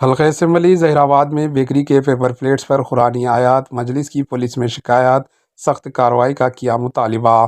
حلقہ اسمبلی ظہیر آباد میں بیکری کے پیپر پلیٹس پر قرآنی آیات، مجلس کی پولیس میں شکایات، سخت کارروائی کا کیا مطالبہ۔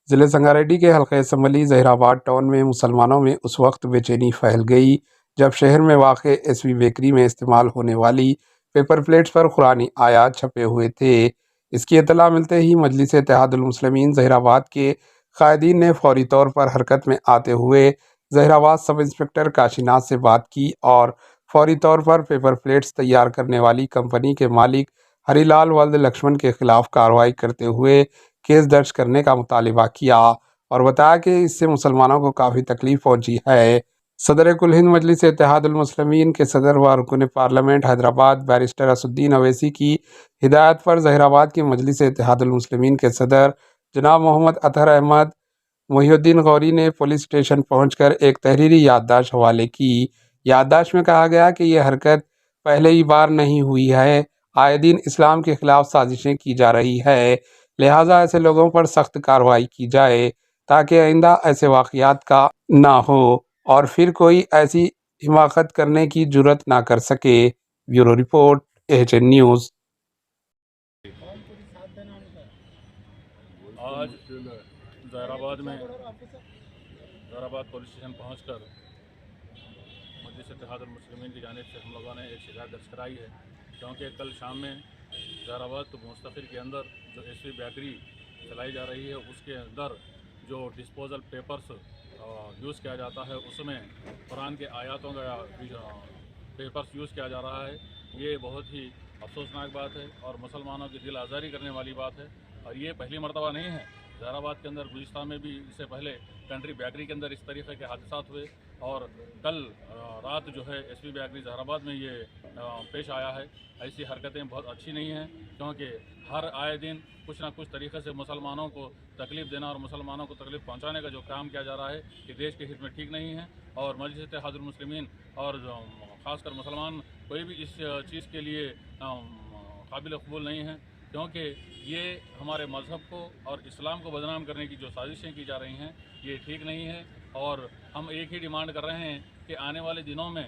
ضلع سنگاریڈی کے حلقہ اسمبلی ظہیر آباد ٹاؤن میں مسلمانوں میں اس وقت بے چینی پھیل گئی جب شہر میں واقع ایس وی بیکری میں استعمال ہونے والی پیپر پلیٹس پر قرآنی آیات چھپے ہوئے تھے۔ اس کی اطلاع ملتے ہی مجلس اتحاد المسلمین ظہیر آباد کے قائدین نے فوری طور پر حرکت میں آتے ہوئے ظہیر آباد سب انسپکٹر کاشی ناتھ سے بات کی اور فوری طور پر پیپر پلیٹس تیار کرنے والی کمپنی کے مالک ہری لال ولد لکشمن کے خلاف کارروائی کرتے ہوئے کیس درج کرنے کا مطالبہ کیا اور بتایا کہ اس سے مسلمانوں کو کافی تکلیف پہنچی ہے۔ صدر کل ہند مجلس اتحاد المسلمین کے صدر و رکن پارلیمنٹ حیدرآباد بیرسٹر اسد الدین اویسی کی ہدایت پر ظہیر آباد کے مجلس اتحاد المسلمین کے صدر جناب محمد اطہر احمد محی الدین غوری نے پولیس اسٹیشن پہنچ کر ایک تحریری یادداشت حوالے کی۔ یادداشت میں کہا گیا کہ یہ حرکت پہلے ہی بار نہیں ہوئی ہے، آئے دن اسلام کے خلاف سازشیں کی جا رہی ہے، لہٰذا ایسے لوگوں پر سخت کارروائی کی جائے تاکہ آئندہ ایسے واقعات کا نہ ہو اور پھر کوئی ایسی حماقت کرنے کی جرات نہ کر سکے۔ Bureau report AHN news. آج ظہیر آباد میں ظہیر آباد پولیس اسٹیشن پہنچ کر مجلس اتحاد المسلمین کی جانب سے ہم لوگوں نے ایک شکایت درج کرائی ہے، کیونکہ کل شام میں ظہیر آباد مستقل کے اندر جو ایس وی بیکری چلائی جا رہی ہے اس کے اندر جو ڈسپوزل پیپرز یوز کیا جاتا ہے اس میں قرآن کے آیاتوں کا پیپرز یوز کیا جا رہا ہے۔ یہ بہت ہی افسوسناک بات ہے اور مسلمانوں کی دل آزاری کرنے والی بات ہے، اور یہ پہلی مرتبہ نہیں ہے۔ ظہیر آباد کے اندر گزشتہ میں بھی اس سے پہلے کنٹری بیکری کے اندر اس طریقے کے حادثات ہوئے، اور کل رات جو ہے ایس وی بیکری ظہیر آباد میں یہ پیش آیا ہے۔ ایسی حرکتیں بہت اچھی نہیں ہیں، کیونکہ ہر آئے دن کچھ نہ کچھ طریقے سے مسلمانوں کو تکلیف دینا اور مسلمانوں کو تکلیف پہنچانے کا جو کام کیا جا رہا ہے یہ دیش کے حت میں ٹھیک نہیں ہے، اور مجلس اتحاد المسلمین اور خاص کر مسلمان کوئی بھی اس چیز کے لیے قابل قبول نہیں ہے، کیونکہ یہ ہمارے مذہب کو اور اسلام کو بدنام کرنے کی جو سازشیں کی جا رہی ہیں یہ ٹھیک نہیں ہے، اور ہم ایک ہی ڈیمانڈ کر رہے ہیں کہ آنے والے دنوں میں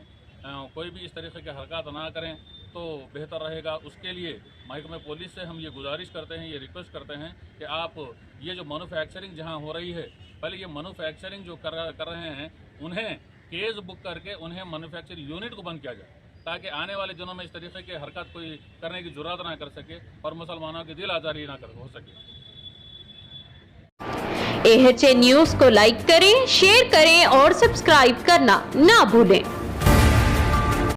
کوئی بھی اس طریقے کے حرکات نہ کریں تو بہتر رہے گا۔ اس کے لیے محکمہ پولیس سے ہم یہ گزارش کرتے ہیں، یہ ریکویسٹ کرتے ہیں کہ آپ یہ جو مینوفیکچرنگ جہاں ہو رہی ہے، پہلے یہ مینوفیکچرنگ جو کر رہے ہیں انہیں کیس بک کر کے انہیں مینوفیکچرنگ یونٹ کو بند کیا جائے، تاکہ آنے والے دنوں میں اس طریقے کے حرکت کوئی کرنے کی جرات نہ کر سکے اور مسلمانوں کی دل آزاری نہ ہو سکے۔ AHN نیوز کو لائک کریں، شیئر کریں اور سبسکرائب کرنا نہ بھولیں۔